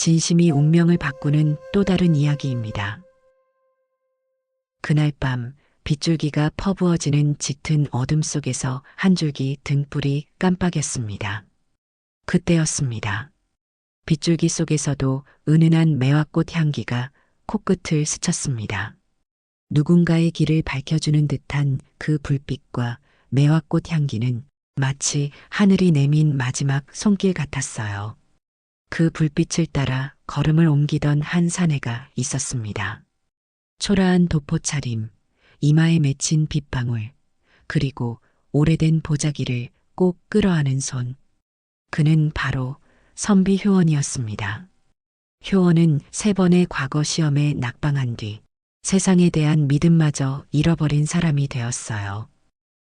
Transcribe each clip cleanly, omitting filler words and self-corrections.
진심이 운명을 바꾸는 또 다른 이야기입니다. 그날 밤 빗줄기가 퍼부어지는 짙은 어둠 속에서 한 줄기 등불이 깜빡였습니다. 그때였습니다. 빗줄기 속에서도 은은한 매화꽃 향기가 코끝을 스쳤습니다. 누군가의 길을 밝혀주는 듯한 그 불빛과 매화꽃 향기는 마치 하늘이 내민 마지막 손길 같았어요. 그 불빛을 따라 걸음을 옮기던 한 사내가 있었습니다. 초라한 도포 차림, 이마에 맺힌 빗방울, 그리고 오래된 보자기를 꼭 끌어안은 손. 그는 바로 선비 효원이었습니다. 효원은 3번의 과거 시험에 낙방한 뒤 세상에 대한 믿음마저 잃어버린 사람이 되었어요.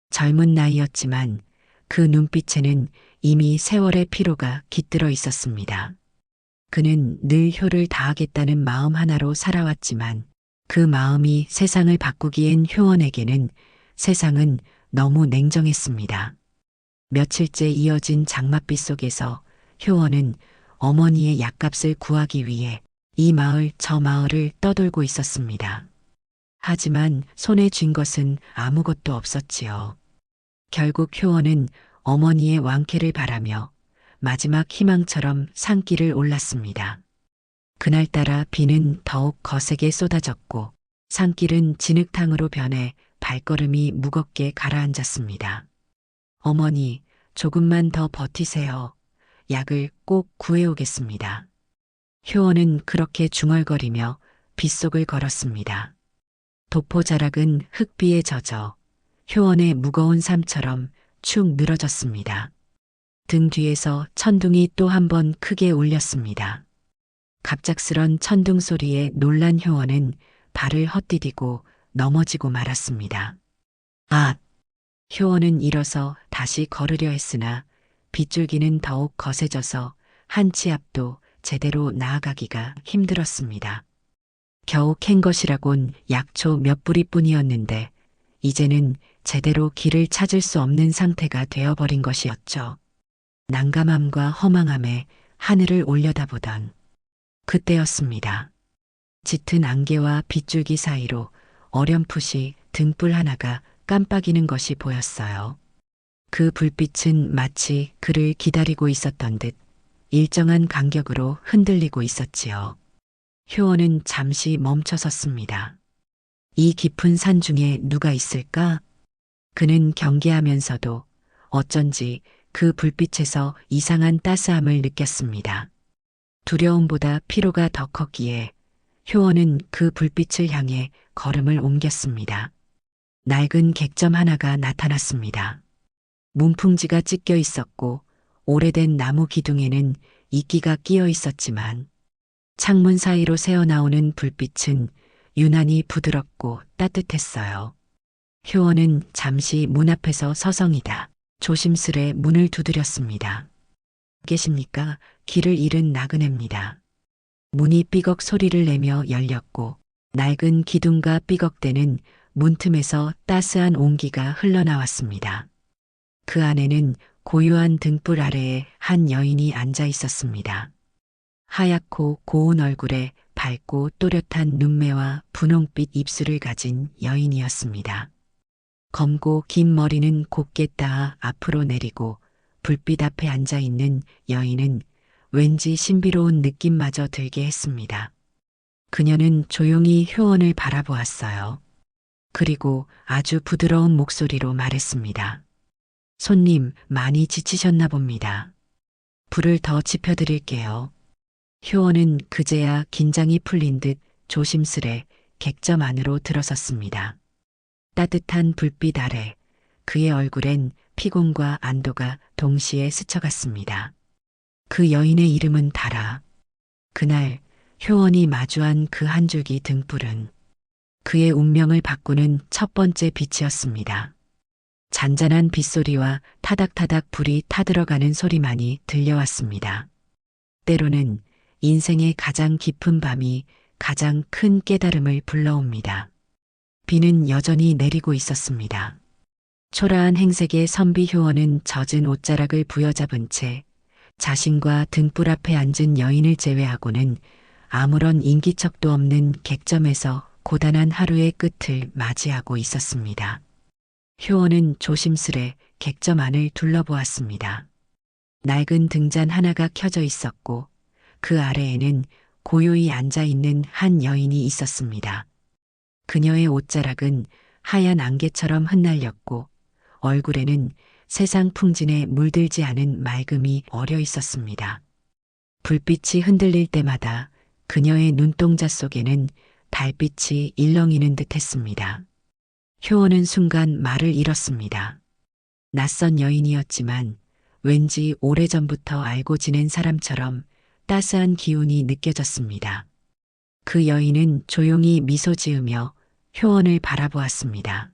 젊은 나이였지만 그 눈빛에는 이미 세월의 피로가 깃들어 있었습니다. 그는 늘 효를 다하겠다는 마음 하나로 살아왔지만 그 마음이 세상을 바꾸기엔 효원에게는 세상은 너무 냉정했습니다. 며칠째 이어진 장맛비 속에서 효원은 어머니의 약값을 구하기 위해 이 마을 저 마을을 떠돌고 있었습니다. 하지만 손에 쥔 것은 아무것도 없었지요. 결국 효원은 어머니의 왕쾌를 바라며 마지막 희망처럼 산길을 올랐습니다. 그날따라 비는 더욱 거세게 쏟아졌고 산길은 진흙탕으로 변해 발걸음이 무겁게 가라앉았습니다. 어머니, 조금만 더 버티세요. 약을 꼭 구해오겠습니다. 효원은 그렇게 중얼거리며 빗속을 걸었습니다. 도포자락은 흙비에 젖어 효원의 무거운 삶처럼 축 늘어졌습니다. 등 뒤에서 천둥이 또 한 번 크게 울렸습니다. 갑작스런 천둥 소리에 놀란 효원은 발을 헛디디고 넘어지고 말았습니다. 아! 효원은 일어서 다시 걸으려 했으나 빗줄기는 더욱 거세져서 한 치 앞도 제대로 나아가기가 힘들었습니다. 겨우 캔 것이라곤 약초 몇 뿌리뿐이었는데 이제는 제대로 길을 찾을 수 없는 상태가 되어버린 것이었죠. 난감함과 허망함에 하늘을 올려다보던 그때였습니다. 짙은 안개와 빗줄기 사이로 어렴풋이 등불 하나가 깜빡이는 것이 보였어요. 그 불빛은 마치 그를 기다리고 있었던 듯 일정한 간격으로 흔들리고 있었지요. 효원은 잠시 멈춰섰습니다. 이 깊은 산 중에 누가 있을까? 그는 경계하면서도 어쩐지 그 불빛에서 이상한 따스함을 느꼈습니다. 두려움보다 피로가 더 컸기에 효원은 그 불빛을 향해 걸음을 옮겼습니다. 낡은 객점 하나가 나타났습니다. 문풍지가 찢겨 있었고 오래된 나무 기둥에는 이끼가 끼어 있었지만 창문 사이로 새어나오는 불빛은 유난히 부드럽고 따뜻했어요. 효원은 잠시 문 앞에서 서성이다 조심스레 문을 두드렸습니다. 계십니까? 길을 잃은 나그네입니다. 문이 삐걱 소리를 내며 열렸고 낡은 기둥과 삐걱대는 문틈에서 따스한 온기가 흘러나왔습니다. 그 안에는 고요한 등불 아래에 한 여인이 앉아 있었습니다. 하얗고 고운 얼굴에 밝고 또렷한 눈매와 분홍빛 입술을 가진 여인이었습니다. 검고 긴 머리는 곱게 따아 앞으로 내리고 불빛 앞에 앉아 있는 여인은 왠지 신비로운 느낌마저 들게 했습니다. 그녀는 조용히 효원을 바라보았어요. 그리고 아주 부드러운 목소리로 말했습니다. 손님, 많이 지치셨나 봅니다. 불을 더 지펴드릴게요. 효원은 그제야 긴장이 풀린 듯 조심스레 객점 안으로 들어섰습니다. 따뜻한 불빛 아래 그의 얼굴엔 피곤과 안도가 동시에 스쳐갔습니다. 그 여인의 이름은 다라. 그날 효원이 마주한 그 한 줄기 등불은 그의 운명을 바꾸는 첫 번째 빛이었습니다. 잔잔한 빗소리와 타닥타닥 불이 타들어가는 소리만이 들려왔습니다. 때로는 인생의 가장 깊은 밤이 가장 큰 깨달음을 불러옵니다. 비는 여전히 내리고 있었습니다. 초라한 행색의 선비 효원은 젖은 옷자락을 부여잡은 채 자신과 등불 앞에 앉은 여인을 제외하고는 아무런 인기척도 없는 객점에서 고단한 하루의 끝을 맞이하고 있었습니다. 효원은 조심스레 객점 안을 둘러보았습니다. 낡은 등잔 하나가 켜져 있었고 그 아래에는 고요히 앉아 있는 한 여인이 있었습니다. 그녀의 옷자락은 하얀 안개처럼 흩날렸고 얼굴에는 세상 풍진에 물들지 않은 맑음이 어려 있었습니다. 불빛이 흔들릴 때마다 그녀의 눈동자 속에는 달빛이 일렁이는 듯 했습니다. 효원은 순간 말을 잃었습니다. 낯선 여인이었지만 왠지 오래전부터 알고 지낸 사람처럼 따스한 기운이 느껴졌습니다. 그 여인은 조용히 미소 지으며 효원을 바라보았습니다.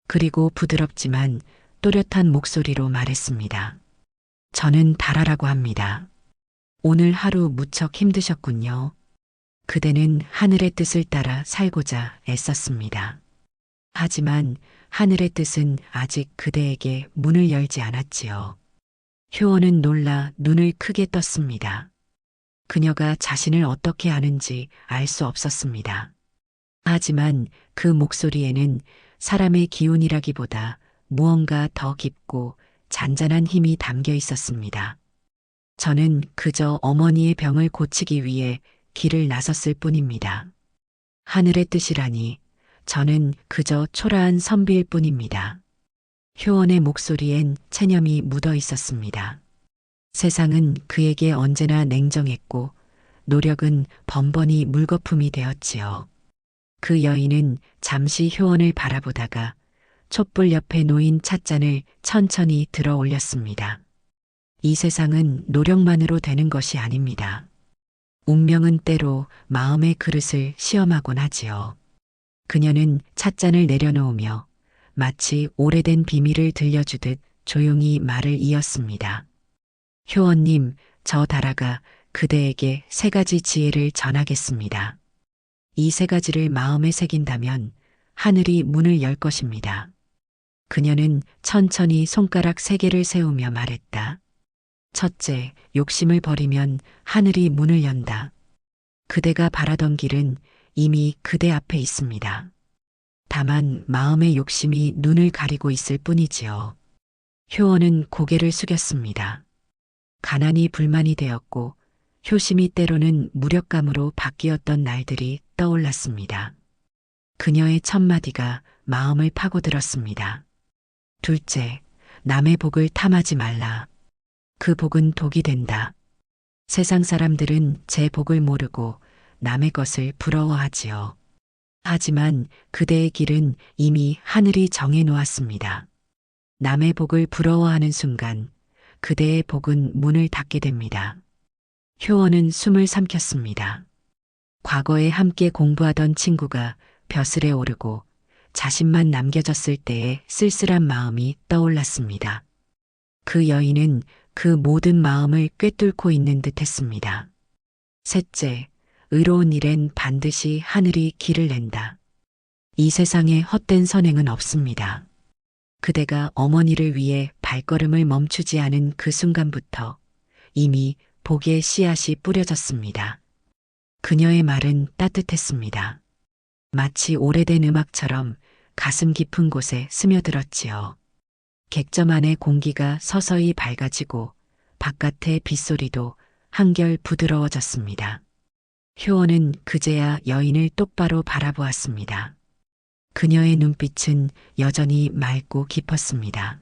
그리고 부드럽지만 또렷한 목소리로 말했습니다. 저는 다라라고 합니다. 오늘 하루 무척 힘드셨군요. 그대는 하늘의 뜻을 따라 살고자 애썼습니다. 하지만 하늘의 뜻은 아직 그대에게 문을 열지 않았지요. 효원은 놀라 눈을 크게 떴습니다. 그녀가 자신을 어떻게 아는지 알 수 없었습니다. 하지만 그 목소리에는 사람의 기운이라기보다 무언가 더 깊고 잔잔한 힘이 담겨 있었습니다. 저는 그저 어머니의 병을 고치기 위해 길을 나섰을 뿐입니다. 하늘의 뜻이라니 저는 그저 초라한 선비일 뿐입니다. 효원의 목소리엔 체념이 묻어 있었습니다. 세상은 그에게 언제나 냉정했고 노력은 번번이 물거품이 되었지요. 그 여인은 잠시 효원을 바라보다가 촛불 옆에 놓인 찻잔을 천천히 들어 올렸습니다. 이 세상은 노력만으로 되는 것이 아닙니다. 운명은 때로 마음의 그릇을 시험하곤 하지요. 그녀는 찻잔을 내려놓으며 마치 오래된 비밀을 들려주듯 조용히 말을 이었습니다. 효원님, 저 다라가 그대에게 3가지 지혜를 전하겠습니다. 이 3가지를 마음에 새긴다면 하늘이 문을 열 것입니다. 그녀는 천천히 손가락 3개를 세우며 말했다. 첫째, 욕심을 버리면 하늘이 문을 연다. 그대가 바라던 길은 이미 그대 앞에 있습니다. 다만 마음의 욕심이 눈을 가리고 있을 뿐이지요. 효원은 고개를 숙였습니다. 가난이 불만이 되었고 효심이 때로는 무력감으로 바뀌었던 날들이 떠올랐습니다. 그녀의 첫마디가 마음을 파고들었습니다. 둘째, 남의 복을 탐하지 말라. 그 복은 독이 된다. 세상 사람들은 제 복을 모르고 남의 것을 부러워하지요. 하지만 그대의 길은 이미 하늘이 정해 놓았습니다. 남의 복을 부러워하는 순간 그대의 복은 문을 닫게 됩니다. 효원은 숨을 삼켰습니다. 과거에 함께 공부하던 친구가 벼슬에 오르고 자신만 남겨졌을 때의 쓸쓸한 마음이 떠올랐습니다. 그 여인은 그 모든 마음을 꿰뚫고 있는 듯 했습니다. 셋째, 의로운 일엔 반드시 하늘이 길을 낸다. 이 세상에 헛된 선행은 없습니다. 그대가 어머니를 위해 발걸음을 멈추지 않은 그 순간부터 이미 복의 씨앗이 뿌려졌습니다. 그녀의 말은 따뜻했습니다. 마치 오래된 음악처럼 가슴 깊은 곳에 스며들었지요. 객점 안의 공기가 서서히 밝아지고 바깥의 빗소리도 한결 부드러워졌습니다. 효원은 그제야 여인을 똑바로 바라보았습니다. 그녀의 눈빛은 여전히 맑고 깊었습니다.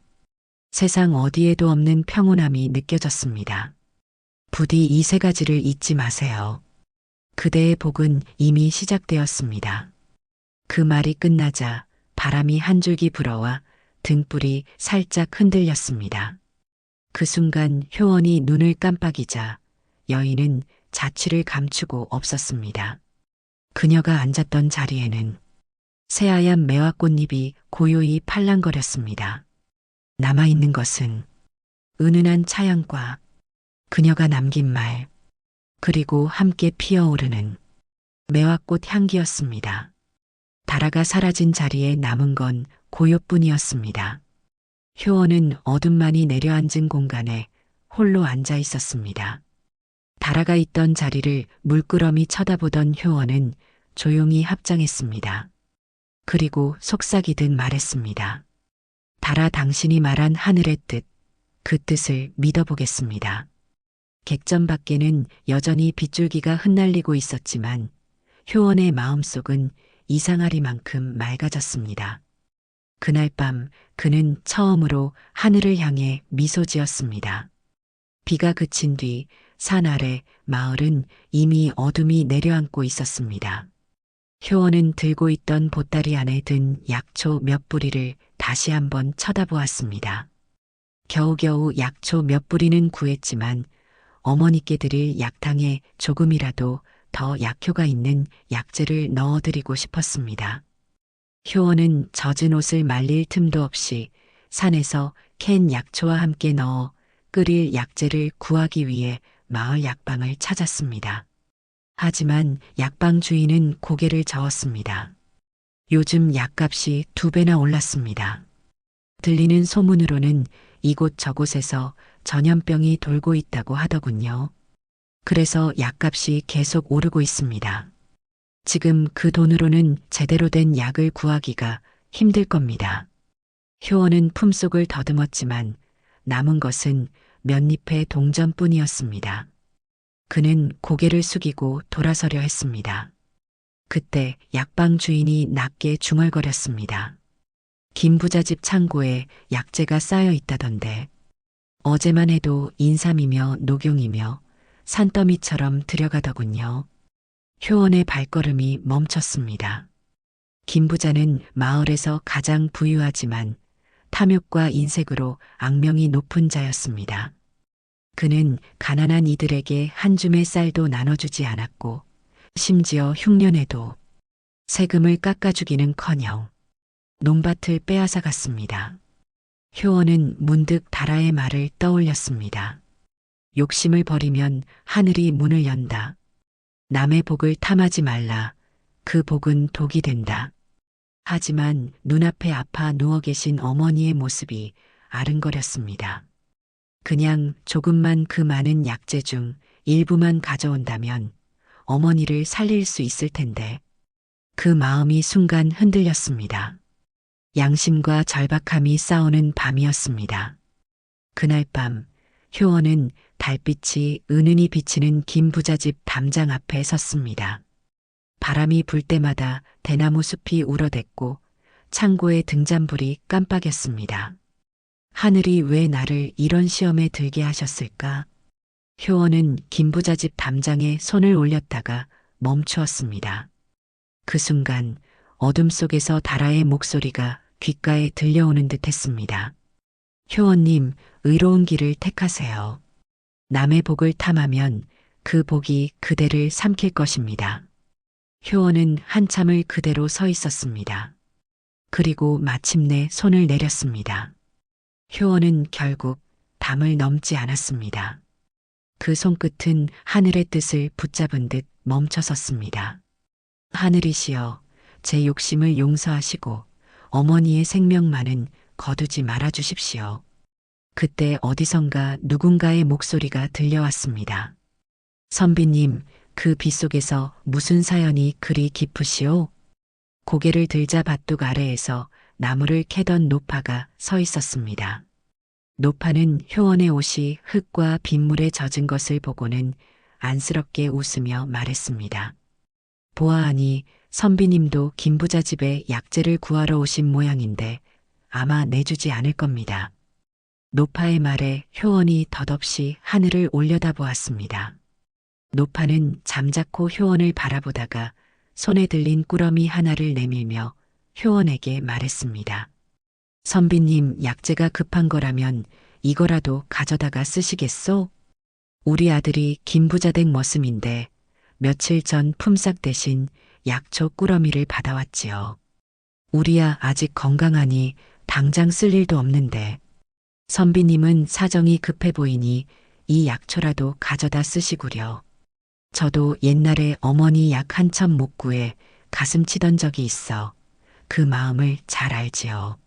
세상 어디에도 없는 평온함이 느껴졌습니다. 부디 이 3가지를 잊지 마세요. 그대의 복은 이미 시작되었습니다. 그 말이 끝나자 바람이 한 줄기 불어와 등불이 살짝 흔들렸습니다. 그 순간 효원이 눈을 깜빡이자 여인은 자취를 감추고 없었습니다. 그녀가 앉았던 자리에는 새하얀 매화꽃잎이 고요히 팔랑거렸습니다. 남아있는 것은 은은한 차향과 그녀가 남긴 말, 그리고 함께 피어오르는 매화꽃 향기였습니다. 다라가 사라진 자리에 남은 건 고요뿐이었습니다. 효원은 어둠만이 내려앉은 공간에 홀로 앉아 있었습니다. 달아가 있던 자리를 물끄러미 쳐다보던 효원은 조용히 합장했습니다. 그리고 속삭이듯 말했습니다. 달아, 당신이 말한 하늘의 뜻, 그 뜻을 믿어보겠습니다. 객전 밖에는 여전히 빗줄기가 흩날리고 있었지만 효원의 마음속은 이상하리만큼 맑아졌습니다. 그날 밤 그는 처음으로 하늘을 향해 미소 지었습니다. 비가 그친 뒤 산 아래 마을은 이미 어둠이 내려앉고 있었습니다. 효원은 들고 있던 보따리 안에 든 약초 몇 부리를 다시 한번 쳐다보았습니다. 겨우겨우 약초 몇 부리는 구했지만 어머니께 드릴 약탕에 조금이라도 더 약효가 있는 약재를 넣어드리고 싶었습니다. 효원은 젖은 옷을 말릴 틈도 없이 산에서 캔 약초와 함께 넣어 끓일 약재를 구하기 위해 마을 약방을 찾았습니다. 하지만 약방 주인은 고개를 저었습니다. 요즘 약값이 2배나 올랐습니다. 들리는 소문으로는 이곳 저곳에서 전염병이 돌고 있다고 하더군요. 그래서 약값이 계속 오르고 있습니다. 지금 그 돈으로는 제대로 된 약을 구하기가 힘들 겁니다. 효원은 품속을 더듬었지만 남은 것은 몇 잎의 동전뿐이었습니다. 그는 고개를 숙이고 돌아서려 했습니다. 그때 약방 주인이 낮게 중얼거렸습니다. 김 부자 집 창고에 약재가 쌓여 있다던데 어제만 해도 인삼이며 녹용이며 산더미처럼 들여가더군요. 효원의 발걸음이 멈췄습니다. 김 부자는 마을에서 가장 부유하지만 탐욕과 인색으로 악명이 높은 자였습니다. 그는 가난한 이들에게 한 줌의 쌀도 나눠주지 않았고 심지어 흉년에도 세금을 깎아주기는커녕 논밭을 빼앗아 갔습니다. 효원은 문득 달아의 말을 떠올렸습니다. 욕심을 버리면 하늘이 문을 연다. 남의 복을 탐하지 말라. 그 복은 독이 된다. 하지만 눈앞에 아파 누워 계신 어머니의 모습이 아른거렸습니다. 그냥 조금만 그 많은 약재 중 일부만 가져온다면 어머니를 살릴 수 있을 텐데 그 마음이 순간 흔들렸습니다. 양심과 절박함이 싸우는 밤이었습니다. 그날 밤 효원은 달빛이 은은히 비치는 김 부자집 담장 앞에 섰습니다. 바람이 불 때마다 대나무 숲이 울어댔고 창고의 등잔불이 깜빡였습니다. 하늘이 왜 나를 이런 시험에 들게 하셨을까? 효원은 김 부자집 담장에 손을 올렸다가 멈추었습니다. 그 순간 어둠 속에서 달아의 목소리가 귓가에 들려오는 듯 했습니다. 효원님, 의로운 길을 택하세요. 남의 복을 탐하면 그 복이 그대를 삼킬 것입니다. 효원은 한참을 그대로 서 있었습니다. 그리고 마침내 손을 내렸습니다. 효원은 결국 담을 넘지 않았습니다. 그 손끝은 하늘의 뜻을 붙잡은 듯 멈춰섰습니다. 하늘이시여, 제 욕심을 용서하시고 어머니의 생명만은 거두지 말아 주십시오. 그때 어디선가 누군가의 목소리가 들려왔습니다. 선비님, 그 빗속에서 무슨 사연이 그리 깊으시오? 고개를 들자 밭둑 아래에서 나무를 캐던 노파가 서 있었습니다. 노파는 효원의 옷이 흙과 빗물에 젖은 것을 보고는 안쓰럽게 웃으며 말했습니다. 보아하니 선비님도 김부자 집에 약재를 구하러 오신 모양인데 아마 내주지 않을 겁니다. 노파의 말에 효원이 덧없이 하늘을 올려다보았습니다. 노파는 잠자코 효원을 바라보다가 손에 들린 꾸러미 하나를 내밀며 효원에게 말했습니다. 선비님, 약재가 급한 거라면 이거라도 가져다가 쓰시겠소? 우리 아들이 김부자댁 머슴인데 며칠 전 품삯 대신 약초 꾸러미를 받아왔지요. 우리야 아직 건강하니 당장 쓸 일도 없는데 선비님은 사정이 급해 보이니 이 약초라도 가져다 쓰시구려. 저도 옛날에 어머니 약 한 첩 못 구해 가슴 치던 적이 있어 그 마음을 잘 알지요.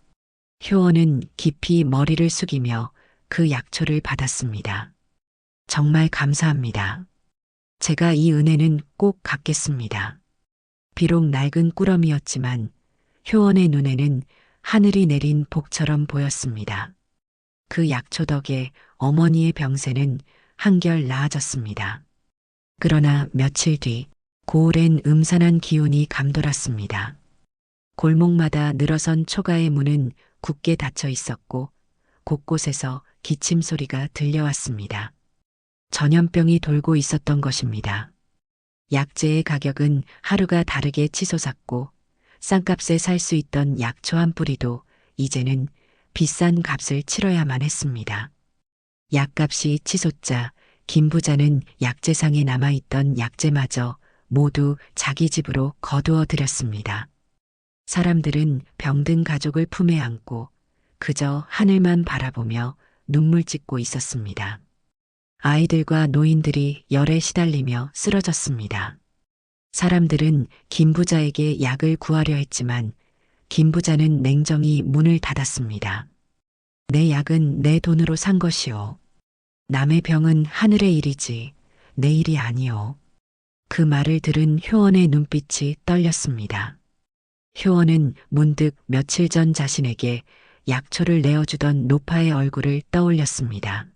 효원은 깊이 머리를 숙이며 그 약초를 받았습니다. 정말 감사합니다. 제가 이 은혜는 꼭 갚겠습니다. 비록 낡은 꾸러미였지만 효원의 눈에는 하늘이 내린 복처럼 보였습니다. 그 약초 덕에 어머니의 병세는 한결 나아졌습니다. 그러나 며칠 뒤 고을엔 음산한 기운이 감돌았습니다. 골목마다 늘어선 초가의 문은 굳게 닫혀 있었고 곳곳에서 기침 소리가 들려왔습니다. 전염병이 돌고 있었던 것입니다. 약재의 가격은 하루가 다르게 치솟았고 싼값에 살 수 있던 약초 한 뿌리도 이제는 비싼 값을 치러야만 했습니다. 약값이 치솟자 김 부자는 약재상에 남아있던 약재마저 모두 자기 집으로 거두어 들였습니다. 사람들은 병든 가족을 품에 안고 그저 하늘만 바라보며 눈물 짓고 있었습니다. 아이들과 노인들이 열에 시달리며 쓰러졌습니다. 사람들은 김 부자에게 약을 구하려 했지만 김 부자는 냉정히 문을 닫았습니다. 내 약은 내 돈으로 산 것이오. 남의 병은 하늘의 일이지 내 일이 아니오. 그 말을 들은 효원의 눈빛이 떨렸습니다. 효원은 문득 며칠 전 자신에게 약초를 내어주던 노파의 얼굴을 떠올렸습니다.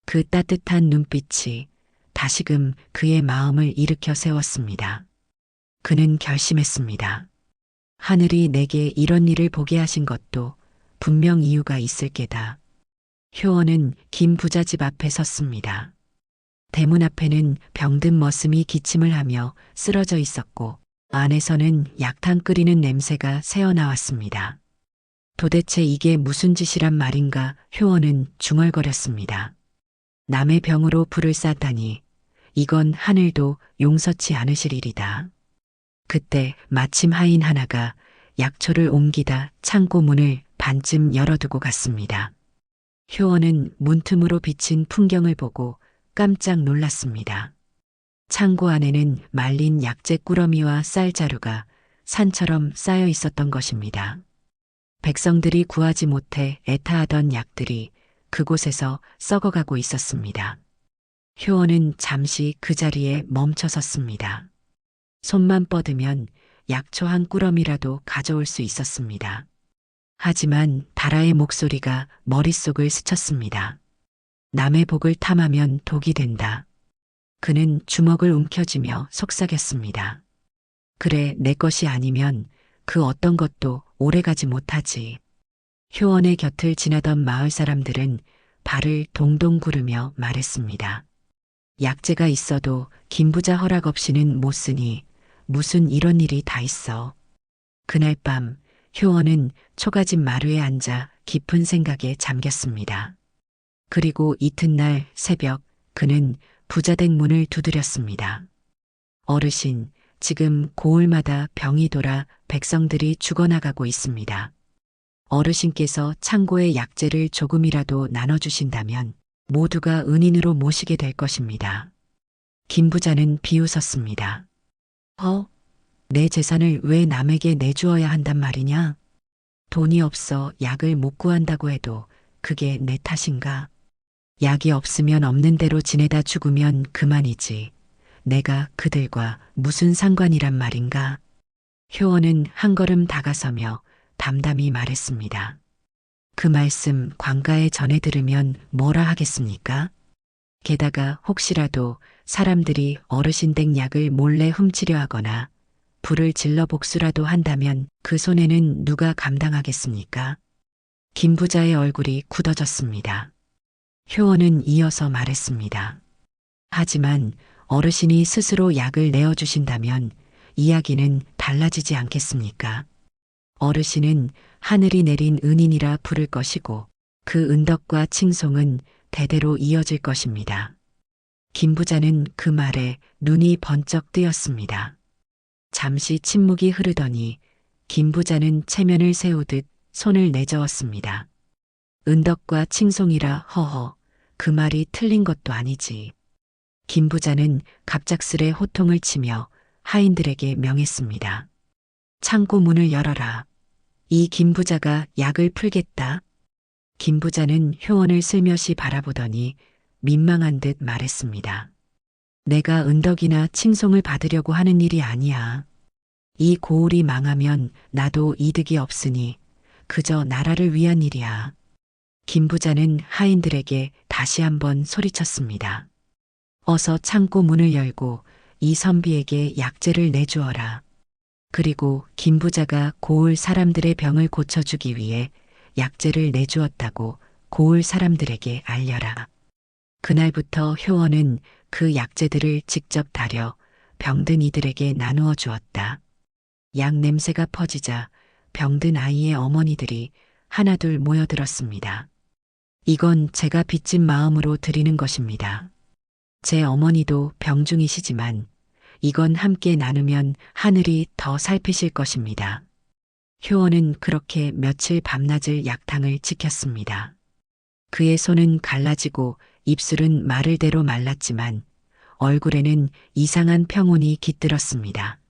그 따뜻한 눈빛이 다시금 그의 마음을 일으켜 세웠습니다. 그는 결심했습니다. 하늘이 내게 이런 일을 보게 하신 것도 분명 이유가 있을 게다. 효원은 김 부자 집 앞에 섰습니다. 대문 앞에는 병든 머슴이 기침을 하며 쓰러져 있었고 안에서는 약탕 끓이는 냄새가 새어나왔습니다. 도대체 이게 무슨 짓이란 말인가 효원은 중얼거렸습니다. 남의 병으로 불을 쌌다니 이건 하늘도 용서치 않으실 일이다. 그때 마침 하인 하나가 약초를 옮기다 창고 문을 반쯤 열어두고 갔습니다. 효원은 문틈으로 비친 풍경을 보고 깜짝 놀랐습니다. 창고 안에는 말린 약재 꾸러미와 쌀자루가 산처럼 쌓여 있었던 것입니다. 백성들이 구하지 못해 애타하던 약들이 그곳에서 썩어가고 있었습니다. 효원은 잠시 그 자리에 멈춰 섰습니다. 손만 뻗으면 약초 한 꾸러미라도 가져올 수 있었습니다. 하지만 다라의 목소리가 머릿속을 스쳤습니다. 남의 복을 탐하면 독이 된다. 그는 주먹을 움켜쥐며 속삭였습니다. 그래, 내 것이 아니면 그 어떤 것도 오래가지 못하지. 효원의 곁을 지나던 마을 사람들은 발을 동동 구르며 말했습니다. 약재가 있어도 김부자 허락 없이는 못 쓰니 무슨 이런 일이 다 있어. 그날 밤 효원은 초가집 마루에 앉아 깊은 생각에 잠겼습니다. 그리고 이튿날 새벽 그는 부자댁 문을 두드렸습니다. 어르신, 지금 고을마다 병이 돌아 백성들이 죽어나가고 있습니다. 어르신께서 창고에 약재를 조금이라도 나눠주신다면 모두가 은인으로 모시게 될 것입니다. 김 부자는 비웃었습니다. 내 재산을 왜 남에게 내주어야 한단 말이냐? 돈이 없어 약을 못 구한다고 해도 그게 내 탓인가? 약이 없으면 없는 대로 지내다 죽으면 그만이지. 내가 그들과 무슨 상관이란 말인가? 효원은 한 걸음 다가서며 담담히 말했습니다. 그 말씀 관가에 전해 들으면 뭐라 하겠습니까? 게다가 혹시라도 사람들이 어르신 댁 약을 몰래 훔치려 하거나 불을 질러 복수라도 한다면 그 손해는 누가 감당하겠습니까? 김 부자의 얼굴이 굳어졌습니다. 효원은 이어서 말했습니다. 하지만 어르신이 스스로 약을 내어주신다면 이야기는 달라지지 않겠습니까? 어르신은 하늘이 내린 은인이라 부를 것이고 그 은덕과 칭송은 대대로 이어질 것입니다. 김 부자는 그 말에 눈이 번쩍 뜨였습니다. 잠시 침묵이 흐르더니 김 부자는 체면을 세우듯 손을 내저었습니다. 은덕과 칭송이라 허허, 그 말이 틀린 것도 아니지. 김 부자는 갑작스레 호통을 치며 하인들에게 명했습니다. 창고 문을 열어라. 이 김 부자가 약을 풀겠다. 김 부자는 효원을 슬며시 바라보더니 민망한 듯 말했습니다. 내가 은덕이나 칭송을 받으려고 하는 일이 아니야. 이 고을이 망하면 나도 이득이 없으니 그저 나라를 위한 일이야. 김 부자는 하인들에게 다시 한번 소리쳤습니다. 어서 창고 문을 열고 이 선비에게 약재를 내주어라. 그리고 김 부자가 고을 사람들의 병을 고쳐주기 위해 약재를 내주었다고 고을 사람들에게 알려라. 그날부터 효원은 그 약재들을 직접 다려 병든 이들에게 나누어 주었다. 약 냄새가 퍼지자 병든 아이의 어머니들이 하나둘 모여들었습니다. 이건 제가 빚진 마음으로 드리는 것입니다. 제 어머니도 병중이시지만 이건 함께 나누면 하늘이 더 살피실 것입니다. 효원은 그렇게 며칠 밤낮을 약탕을 지켰습니다. 그의 손은 갈라지고 입술은 마를 대로 말랐지만 얼굴에는 이상한 평온이 깃들었습니다.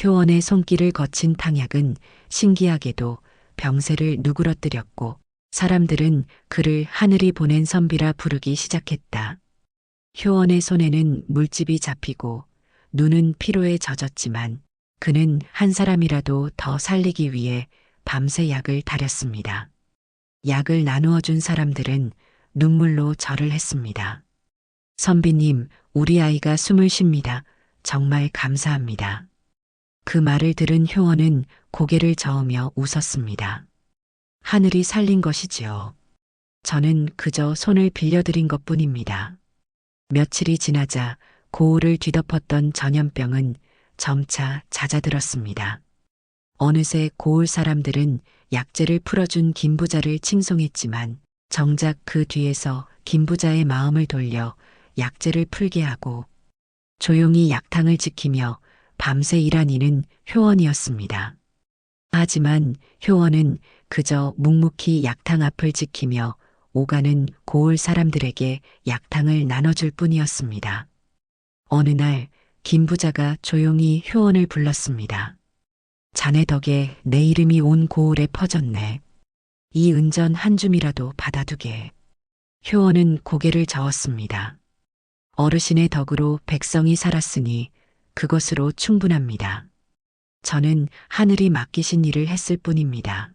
효원의 손길을 거친 탕약은 신기하게도 병세를 누그러뜨렸고 사람들은 그를 하늘이 보낸 선비라 부르기 시작했다. 효원의 손에는 물집이 잡히고 눈은 피로에 젖었지만 그는 한 사람이라도 더 살리기 위해 밤새 약을 다렸습니다. 약을 나누어 준 사람들은 눈물로 절을 했습니다. 선비님, 우리 아이가 숨을 쉽니다. 정말 감사합니다. 그 말을 들은 효원은 고개를 저으며 웃었습니다. 하늘이 살린 것이지요. 저는 그저 손을 빌려드린 것뿐입니다. 며칠이 지나자 고을을 뒤덮었던 전염병은 점차 잦아들었습니다. 어느새 고을 사람들은 약재를 풀어준 김 부자를 칭송했지만 정작 그 뒤에서 김 부자의 마음을 돌려 약재를 풀게 하고 조용히 약탕을 지키며 밤새 일한 이는 효원이었습니다. 하지만 효원은 그저 묵묵히 약탕 앞을 지키며 오가는 고을 사람들에게 약탕을 나눠줄 뿐이었습니다. 어느 날 김 부자가 조용히 효원을 불렀습니다. 자네 덕에 내 이름이 온 고을에 퍼졌네. 이 은전 한 줌이라도 받아두게. 효원은 고개를 저었습니다. 어르신의 덕으로 백성이 살았으니 그것으로 충분합니다. 저는 하늘이 맡기신 일을 했을 뿐입니다.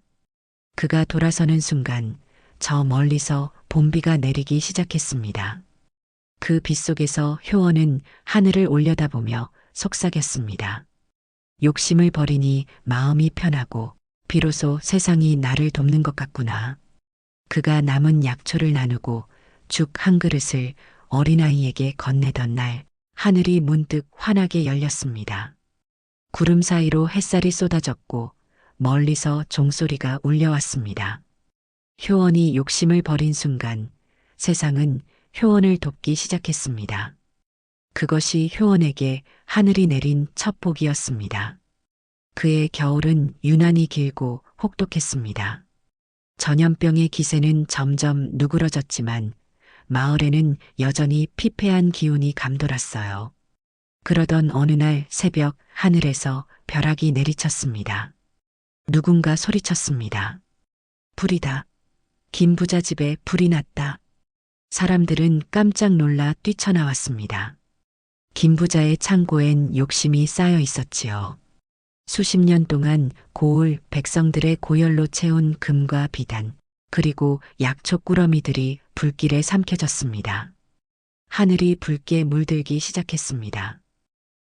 그가 돌아서는 순간 저 멀리서 봄비가 내리기 시작했습니다. 그 빗속에서 효원은 하늘을 올려다보며 속삭였습니다. 욕심을 버리니 마음이 편하고 비로소 세상이 나를 돕는 것 같구나. 그가 남은 약초를 나누고 죽 한 그릇을 어린아이에게 건네던 날 하늘이 문득 환하게 열렸습니다. 구름 사이로 햇살이 쏟아졌고 멀리서 종소리가 울려왔습니다. 효원이 욕심을 버린 순간 세상은 효원을 돕기 시작했습니다. 그것이 효원에게 하늘이 내린 첫 복이었습니다. 그의 겨울은 유난히 길고 혹독했습니다. 전염병의 기세는 점점 누그러졌지만 마을에는 여전히 피폐한 기운이 감돌았어요. 그러던 어느 날 새벽 하늘에서 벼락이 내리쳤습니다. 누군가 소리쳤습니다. 불이다. 김 부자 집에 불이 났다. 사람들은 깜짝 놀라 뛰쳐나왔습니다. 김 부자의 창고엔 욕심이 쌓여 있었지요. 수십 년 동안 고을 백성들의 고열로 채운 금과 비단, 그리고 약초 꾸러미들이 불길에 삼켜졌습니다. 하늘이 붉게 물들기 시작했습니다.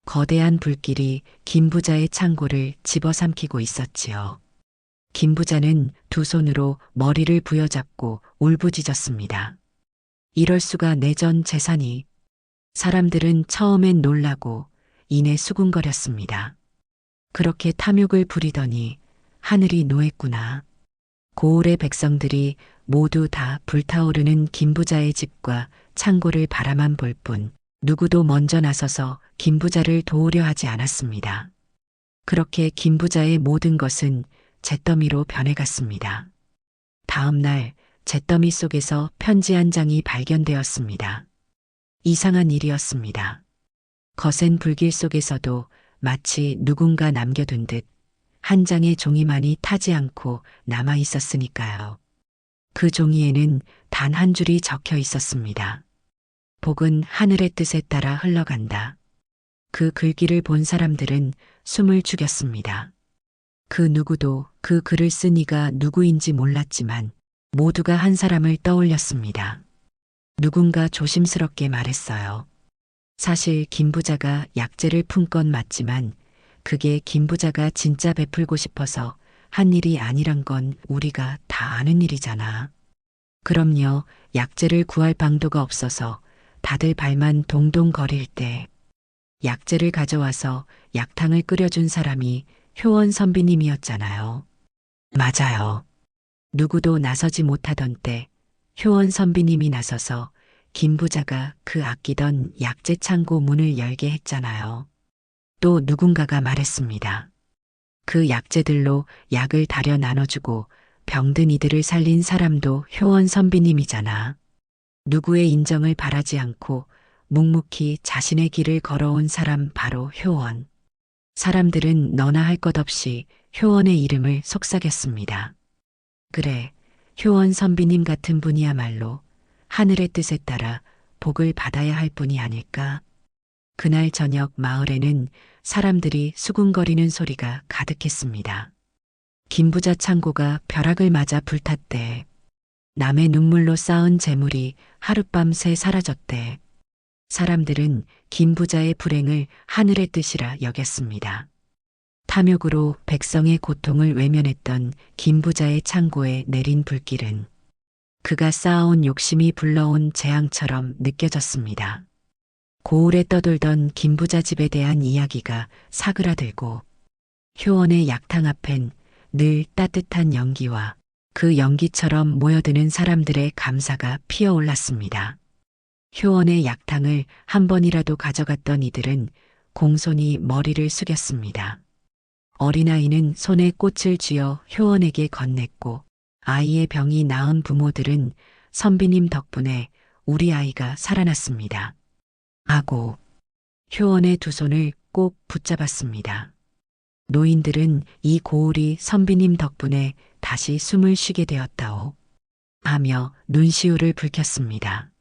거대한 불길이 김 부자의 창고를 집어삼키고 있었지요. 김 부자는 두 손으로 머리를 부여잡고 울부짖었습니다. 이럴 수가 내 전 재산이. 사람들은 처음엔 놀라고 이내 수군거렸습니다. 그렇게 탐욕을 부리더니 하늘이 노했구나. 고을의 백성들이 모두 다 불타오르는 김 부자의 집과 창고를 바라만 볼 뿐 누구도 먼저 나서서 김 부자를 도우려 하지 않았습니다. 그렇게 김 부자의 모든 것은 잿더미로 변해갔습니다. 다음 날 잿더미 속에서 편지 한 장이 발견되었습니다. 이상한 일이었습니다. 거센 불길 속에서도 마치 누군가 남겨둔 듯 한 장의 종이만이 타지 않고 남아 있었으니까요. 그 종이에는 단 한 줄이 적혀 있었습니다. 복은 하늘의 뜻에 따라 흘러간다. 그 글귀를 본 사람들은 숨을 죽였습니다. 그 누구도 그 글을 쓴 이가 누구인지 몰랐지만 모두가 한 사람을 떠올렸습니다. 누군가 조심스럽게 말했어요. 사실 김 부자가 약재를 푼 건 맞지만 그게 김 부자가 진짜 베풀고 싶어서 한 일이 아니란 건 우리가 다 아는 일이잖아. 그럼요, 약재를 구할 방도가 없어서 다들 발만 동동 거릴 때 약재를 가져와서 약탕을 끓여준 사람이 효원 선비님이었잖아요. 맞아요. 누구도 나서지 못하던 때 효원 선비님이 나서서 김 부자가 그 아끼던 약재 창고 문을 열게 했잖아요. 또 누군가가 말했습니다. 그 약재들로 약을 다려 나눠주고 병든 이들을 살린 사람도 효원 선비님이잖아. 누구의 인정을 바라지 않고 묵묵히 자신의 길을 걸어온 사람 바로 효원. 사람들은 너나 할 것 없이 효원의 이름을 속삭였습니다. 그래, 효원 선비님 같은 분이야말로 하늘의 뜻에 따라 복을 받아야 할 분이 아닐까? 그날 저녁 마을에는 사람들이 수군거리는 소리가 가득했습니다. 김부자 창고가 벼락을 맞아 불탔대. 남의 눈물로 쌓은 재물이 하룻밤새 사라졌대. 사람들은 김부자의 불행을 하늘의 뜻이라 여겼습니다. 탐욕으로 백성의 고통을 외면했던 김부자의 창고에 내린 불길은 그가 쌓아온 욕심이 불러온 재앙처럼 느껴졌습니다. 고울에 떠돌던 김부자 집에 대한 이야기가 사그라들고 효원의 약탕 앞엔 늘 따뜻한 연기와 그 연기처럼 모여드는 사람들의 감사가 피어올랐습니다. 효원의 약탕을 한 번이라도 가져갔던 이들은 공손히 머리를 숙였습니다. 어린아이는 손에 꽃을 쥐어 효원에게 건넸고 아이의 병이 나은 부모들은 선비님 덕분에 우리 아이가 살아났습니다. 하고 효원의 두 손을 꼭 붙잡았습니다. 노인들은 이 고울이 선비님 덕분에 다시 숨을 쉬게 되었다오 하며 눈시울을 붉혔습니다.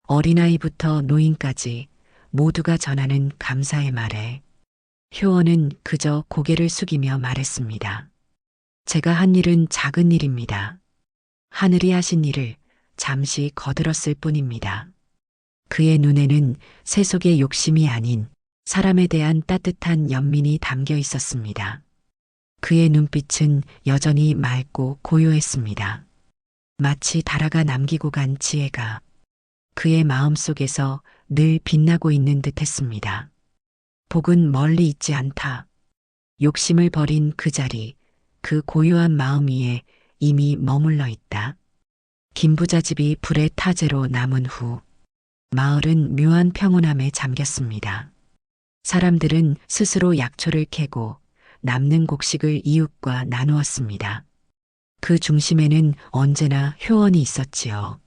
어린아이부터 노인까지 모두가 전하는 감사의 말에 효원은 그저 고개를 숙이며 말했습니다. 제가 한 일은 작은 일입니다. 하늘이 하신 일을 잠시 거들었을 뿐입니다. 그의 눈에는 세속의 욕심이 아닌 사람에 대한 따뜻한 연민이 담겨 있었습니다. 그의 눈빛은 여전히 맑고 고요했습니다. 마치 다라가 남기고 간 지혜가 그의 마음속에서 늘 빛나고 있는 듯 했습니다. 복은 멀리 있지 않다. 욕심을 버린 그 자리, 그 고요한 마음 위에 이미 머물러 있다. 김부자 집이 불의 타제로 남은 후 마을은 묘한 평온함에 잠겼습니다. 사람들은 스스로 약초를 캐고 남는 곡식을 이웃과 나누었습니다. 그 중심에는 언제나 효원이 있었지요.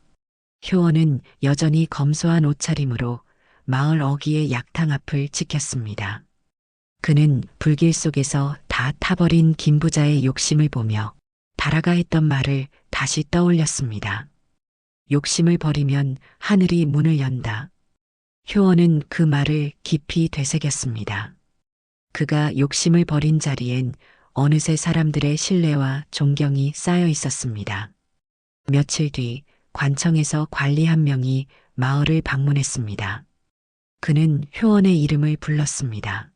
효원은 여전히 검소한 옷차림으로 마을 어귀의 약탕 앞을 지켰습니다. 그는 불길 속에서 다 타버린 김부자의 욕심을 보며 다라가 했던 말을 다시 떠올렸습니다. 욕심을 버리면 하늘이 문을 연다. 효원은 그 말을 깊이 되새겼습니다. 그가 욕심을 버린 자리엔 어느새 사람들의 신뢰와 존경이 쌓여 있었습니다. 며칠 뒤 관청에서 관리 한 명이 마을을 방문했습니다. 그는 효원의 이름을 불렀습니다.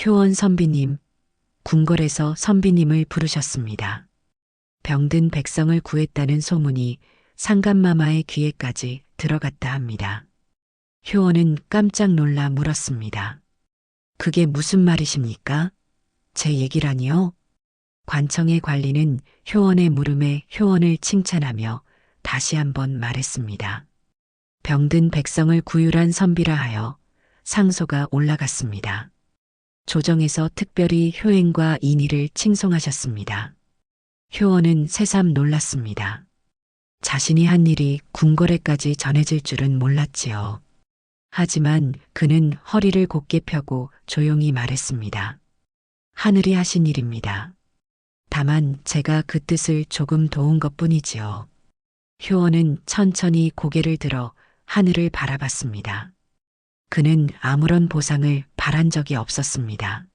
효원 선비님, 궁궐에서 선비님을 부르셨습니다. 병든 백성을 구했다는 소문이 상감마마의 귀에까지 들어갔다 합니다. 효원은 깜짝 놀라 물었습니다. 그게 무슨 말이십니까? 제 얘기라니요? 관청의 관리는 효원의 물음에 효원을 칭찬하며 다시 한번 말했습니다. 병든 백성을 구휼한 선비라 하여 상소가 올라갔습니다. 조정에서 특별히 효행과 인의를 칭송하셨습니다. 효원은 새삼 놀랐습니다. 자신이 한 일이 궁궐에까지 전해질 줄은 몰랐지요. 하지만 그는 허리를 곧게 펴고 조용히 말했습니다. 하늘이 하신 일입니다. 다만 제가 그 뜻을 조금 도운 것뿐이지요. 효원은 천천히 고개를 들어 하늘을 바라봤습니다. 그는 아무런 보상을 바란 적이 없었습니다.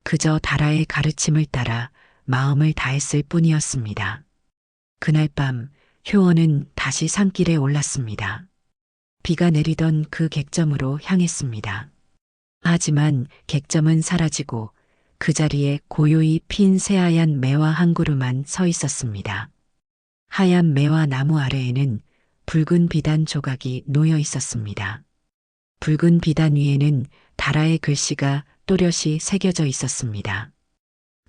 그저 다라의 가르침을 따라 마음을 다했을 뿐이었습니다. 그날 밤 효원은 다시 산길에 올랐습니다. 비가 내리던 그 객점으로 향했습니다. 하지만 객점은 사라지고 그 자리에 고요히 핀 새하얀 매화 한 그루만 서 있었습니다. 하얀 매화 나무 아래에는 붉은 비단 조각이 놓여 있었습니다. 붉은 비단 위에는 다라의 글씨가 또렷이 새겨져 있었습니다.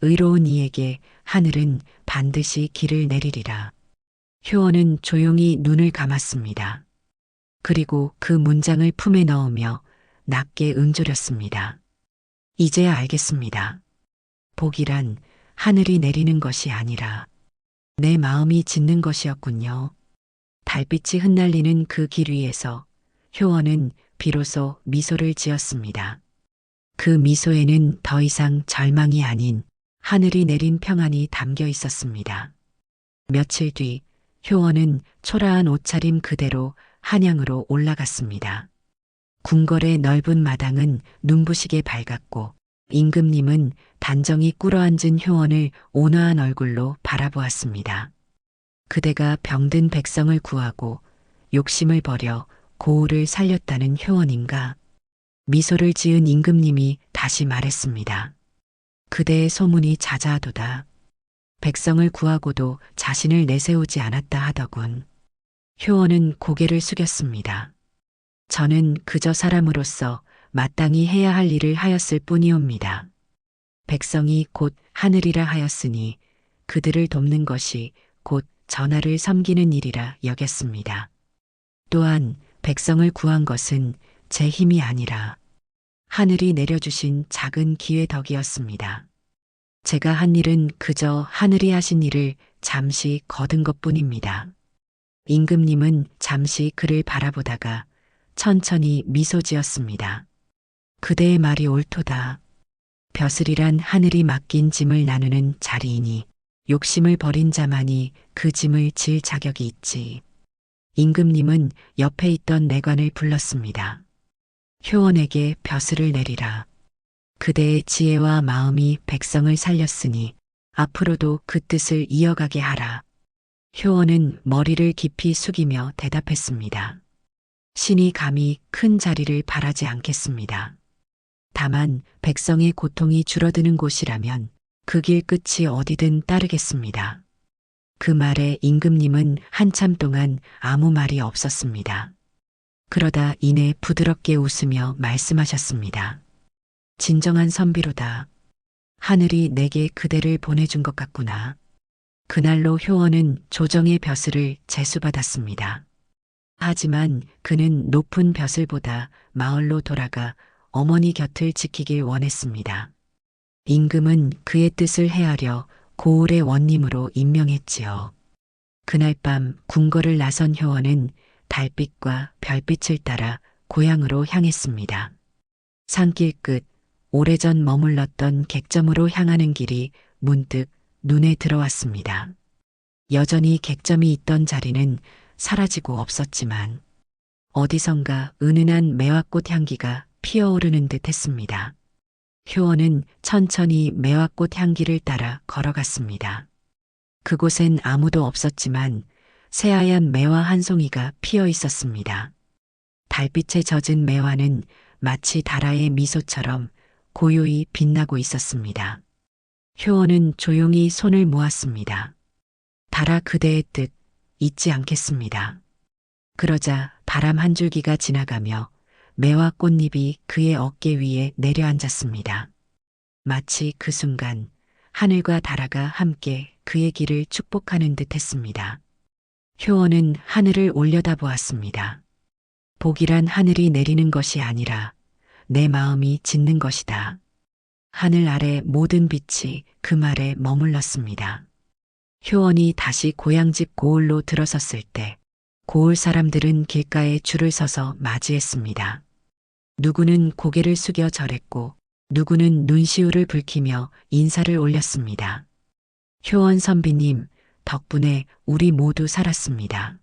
의로운 이에게 하늘은 반드시 길을 내리리라. 효원은 조용히 눈을 감았습니다. 그리고 그 문장을 품에 넣으며 낮게 응조렸습니다. 이제야 알겠습니다. 복이란 하늘이 내리는 것이 아니라 내 마음이 짓는 것이었군요. 달빛이 흩날리는 그 길 위에서 효원은 비로소 미소를 지었습니다. 그 미소에는 더 이상 절망이 아닌 하늘이 내린 평안이 담겨 있었습니다. 며칠 뒤 효원은 초라한 옷차림 그대로 한양으로 올라갔습니다. 궁궐의 넓은 마당은 눈부시게 밝았고 임금님은 단정히 꿇어앉은 효원을 온화한 얼굴로 바라보았습니다. 그대가 병든 백성을 구하고 욕심을 버려 고을을 살렸다는 효원인가? 미소를 지은 임금님이 다시 말했습니다. 그대의 소문이 자자하도다. 백성을 구하고도 자신을 내세우지 않았다 하더군. 효원은 고개를 숙였습니다. 저는 그저 사람으로서 마땅히 해야 할 일을 하였을 뿐이옵니다. 백성이 곧 하늘이라 하였으니 그들을 돕는 것이 곧 전하를 섬기는 일이라 여겼습니다. 또한 백성을 구한 것은 제 힘이 아니라 하늘이 내려주신 작은 기회 덕이었습니다. 제가 한 일은 그저 하늘이 하신 일을 잠시 거둔 것뿐입니다. 임금님은 잠시 그를 바라보다가 천천히 미소 지었습니다. 그대의 말이 옳도다. 벼슬이란 하늘이 맡긴 짐을 나누는 자리이니 욕심을 버린 자만이 그 짐을 질 자격이 있지. 임금님은 옆에 있던 내관을 불렀습니다. 효원에게 벼슬을 내리라. 그대의 지혜와 마음이 백성을 살렸으니 앞으로도 그 뜻을 이어가게 하라. 효원은 머리를 깊이 숙이며 대답했습니다. 신이 감히 큰 자리를 바라지 않겠습니다. 다만 백성의 고통이 줄어드는 곳이라면 그 길 끝이 어디든 따르겠습니다. 그 말에 임금님은 한참 동안 아무 말이 없었습니다. 그러다 이내 부드럽게 웃으며 말씀하셨습니다. 진정한 선비로다. 하늘이 내게 그대를 보내준 것 같구나. 그날로 효원은 조정의 벼슬을 제수받았습니다. 하지만 그는 높은 벼슬보다 마을로 돌아가 어머니 곁을 지키길 원했습니다. 임금은 그의 뜻을 헤아려 고을의 원님으로 임명했지요. 그날 밤 궁궐을 나선 효원은 달빛과 별빛을 따라 고향으로 향했습니다. 산길 끝 오래전 머물렀던 객점으로 향하는 길이 문득 눈에 들어왔습니다. 여전히 객점이 있던 자리는 사라지고 없었지만 어디선가 은은한 매화꽃 향기가 피어오르는 듯 했습니다. 효원은 천천히 매화꽃 향기를 따라 걸어갔습니다. 그곳엔 아무도 없었지만 새하얀 매화 한 송이가 피어 있었습니다. 달빛에 젖은 매화는 마치 다라의 미소처럼 고요히 빛나고 있었습니다. 효원은 조용히 손을 모았습니다. 다라 그대의 뜻 잊지 않겠습니다. 그러자 바람 한 줄기가 지나가며 매화 꽃잎이 그의 어깨 위에 내려앉았습니다. 마치 그 순간 하늘과 다라가 함께 그의 길을 축복하는 듯 했습니다. 효원은 하늘을 올려다보았습니다. 복이란 하늘이 내리는 것이 아니라 내 마음이 짓는 것이다. 하늘 아래 모든 빛이 그 말에 머물렀습니다. 효원이 다시 고향집 고을로 들어섰을 때 고을 사람들은 길가에 줄을 서서 맞이했습니다. 누구는 고개를 숙여 절했고 누구는 눈시울을 붉히며 인사를 올렸습니다. 효원 선비님, 덕분에 우리 모두 살았습니다.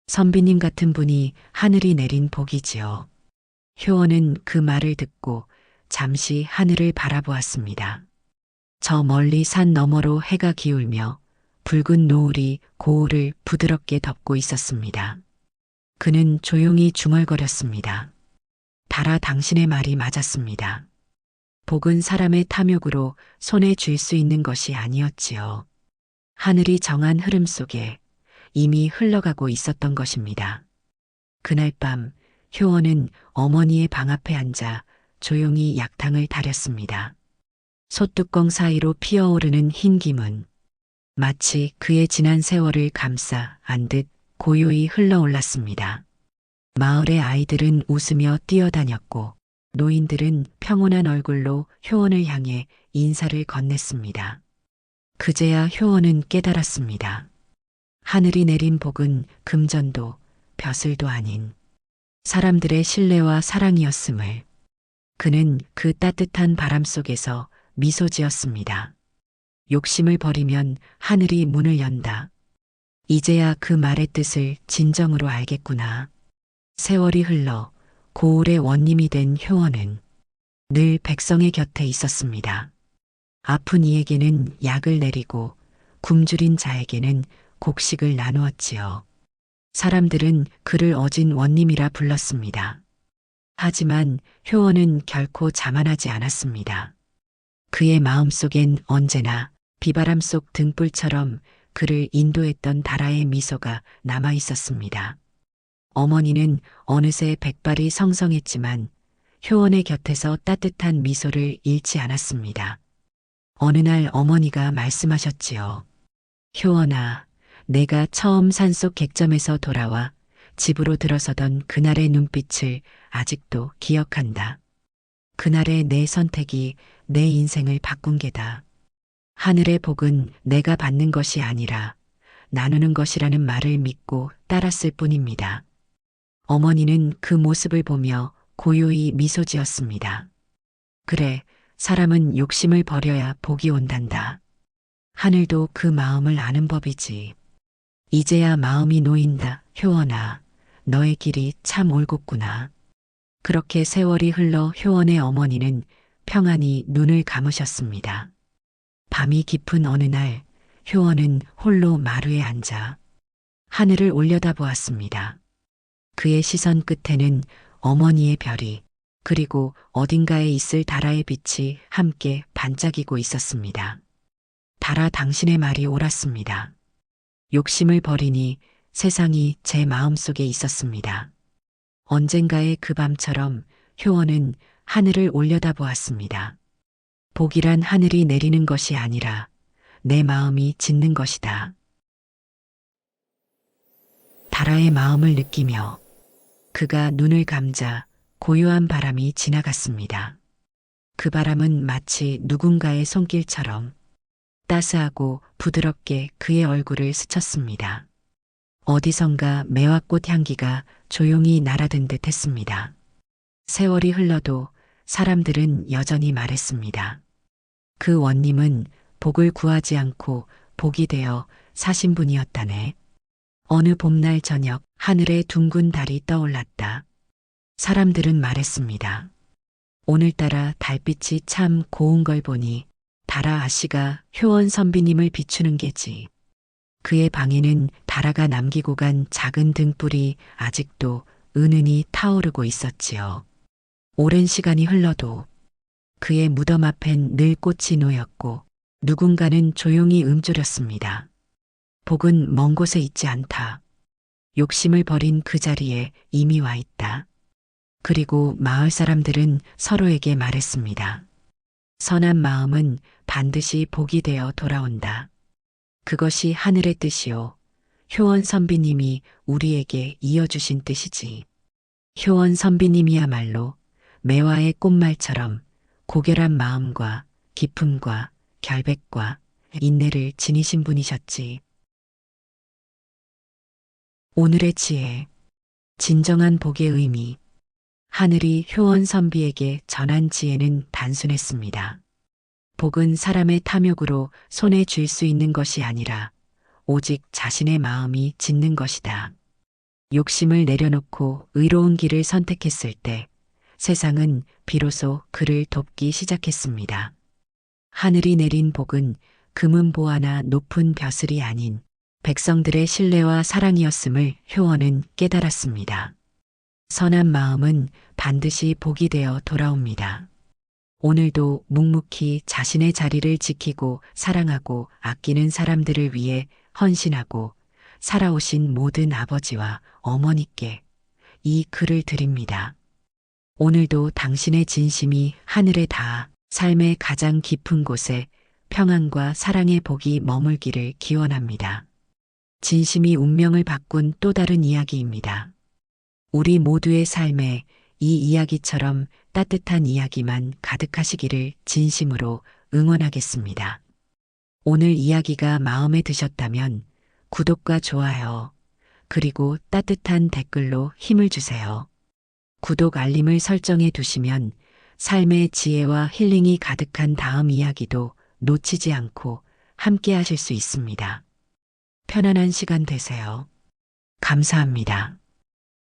선비님 같은 분이 하늘이 내린 복이지요. 효원은 그 말을 듣고 잠시 하늘을 바라보았습니다. 저 멀리 산 너머로 해가 기울며 붉은 노을이 고을을 부드럽게 덮고 있었습니다. 그는 조용히 중얼거렸습니다. 달아, 당신의 말이 맞았습니다. 복은 사람의 탐욕으로 손에 쥘 수 있는 것이 아니었지요. 하늘이 정한 흐름 속에 이미 흘러가고 있었던 것입니다. 그날 밤 효원은 어머니의 방 앞에 앉아 조용히 약탕을 다렸습니다. 솥뚜껑 사이로 피어오르는 흰 김은 마치 그의 지난 세월을 감싸 안듯 고요히 흘러올랐습니다. 마을의 아이들은 웃으며 뛰어다녔고 노인들은 평온한 얼굴로 효원을 향해 인사를 건넸습니다. 그제야 효원은 깨달았습니다. 하늘이 내린 복은 금전도 벼슬도 아닌 사람들의 신뢰와 사랑이었음을 그는 그 따뜻한 바람 속에서 미소 지었습니다. 욕심을 버리면 하늘이 문을 연다. 이제야 그 말의 뜻을 진정으로 알겠구나. 세월이 흘러 고을의 원님이 된 효원은 늘 백성의 곁에 있었습니다. 아픈 이에게는 약을 내리고 굶주린 자에게는 곡식을 나누었지요. 사람들은 그를 어진 원님이라 불렀습니다. 하지만 효원은 결코 자만하지 않았습니다. 그의 마음속엔 언제나 비바람 속 등불처럼 그를 인도했던 다라의 미소가 남아 있었습니다. 어머니는 어느새 백발이 성성했지만 효원의 곁에서 따뜻한 미소를 잃지 않았습니다. 어느 날 어머니가 말씀하셨지요. 효원아, 내가 처음 산속 객점에서 돌아와 집으로 들어서던 그날의 눈빛을 아직도 기억한다. 그날의 내 선택이 내 인생을 바꾼 게다. 하늘의 복은 내가 받는 것이 아니라 나누는 것이라는 말을 믿고 따랐을 뿐입니다. 어머니는 그 모습을 보며 고요히 미소 지었습니다. 그래, 사람은 욕심을 버려야 복이 온단다. 하늘도 그 마음을 아는 법이지. 이제야 마음이 놓인다. 효원아, 너의 길이 참 올곧구나. 그렇게 세월이 흘러 효원의 어머니는 평안히 눈을 감으셨습니다. 밤이 깊은 어느 날 효원은 홀로 마루에 앉아 하늘을 올려다보았습니다. 그의 시선 끝에는 어머니의 별이 그리고 어딘가에 있을 달아의 빛이 함께 반짝이고 있었습니다. 달아, 당신의 말이 옳았습니다. 욕심을 버리니 세상이 제 마음속에 있었습니다. 언젠가의 그 밤처럼 효원은 하늘을 올려다보았습니다. 복이란 하늘이 내리는 것이 아니라 내 마음이 짓는 것이다. 달아의 마음을 느끼며 그가 눈을 감자 고요한 바람이 지나갔습니다. 그 바람은 마치 누군가의 손길처럼 따스하고 부드럽게 그의 얼굴을 스쳤습니다. 어디선가 매화꽃 향기가 조용히 날아든 듯 했습니다. 세월이 흘러도 사람들은 여전히 말했습니다. 그 원님은 복을 구하지 않고 복이 되어 사신 분이었다네. 어느 봄날 저녁 하늘에 둥근 달이 떠올랐다. 사람들은 말했습니다. 오늘따라 달빛이 참 고운 걸 보니 달아 아씨가 효원 선비님을 비추는 게지. 그의 방에는 달아가 남기고 간 작은 등불이 아직도 은은히 타오르고 있었지요. 오랜 시간이 흘러도 그의 무덤 앞엔 늘 꽃이 놓였고 누군가는 조용히 움조렸습니다. 복은 먼 곳에 있지 않다. 욕심을 버린 그 자리에 이미 와 있다. 그리고 마을 사람들은 서로에게 말했습니다. 선한 마음은 반드시 복이 되어 돌아온다. 그것이 하늘의 뜻이요. 효원 선비님이 우리에게 이어주신 뜻이지. 효원 선비님이야말로 매화의 꽃말처럼 고결한 마음과 기품과 결백과 인내를 지니신 분이셨지. 오늘의 지혜, 진정한 복의 의미. 하늘이 효원 선비에게 전한 지혜는 단순했습니다. 복은 사람의 탐욕으로 손에 쥘 수 있는 것이 아니라 오직 자신의 마음이 짓는 것이다. 욕심을 내려놓고 의로운 길을 선택했을 때 세상은 비로소 그를 돕기 시작했습니다. 하늘이 내린 복은 금은보화나 높은 벼슬이 아닌 백성들의 신뢰와 사랑이었음을 효원은 깨달았습니다. 선한 마음은 반드시 복이 되어 돌아옵니다. 오늘도 묵묵히 자신의 자리를 지키고 사랑하고 아끼는 사람들을 위해 헌신하고 살아오신 모든 아버지와 어머니께 이 글을 드립니다. 오늘도 당신의 진심이 하늘에 닿아 삶의 가장 깊은 곳에 평안과 사랑의 복이 머물기를 기원합니다. 진심이 운명을 바꾼 또 다른 이야기입니다. 우리 모두의 삶에 이 이야기처럼 따뜻한 이야기만 가득하시기를 진심으로 응원하겠습니다. 오늘 이야기가 마음에 드셨다면 구독과 좋아요, 그리고 따뜻한 댓글로 힘을 주세요. 구독 알림을 설정해 두시면 삶의 지혜와 힐링이 가득한 다음 이야기도 놓치지 않고 함께 하실 수 있습니다. 편안한 시간 되세요. 감사합니다.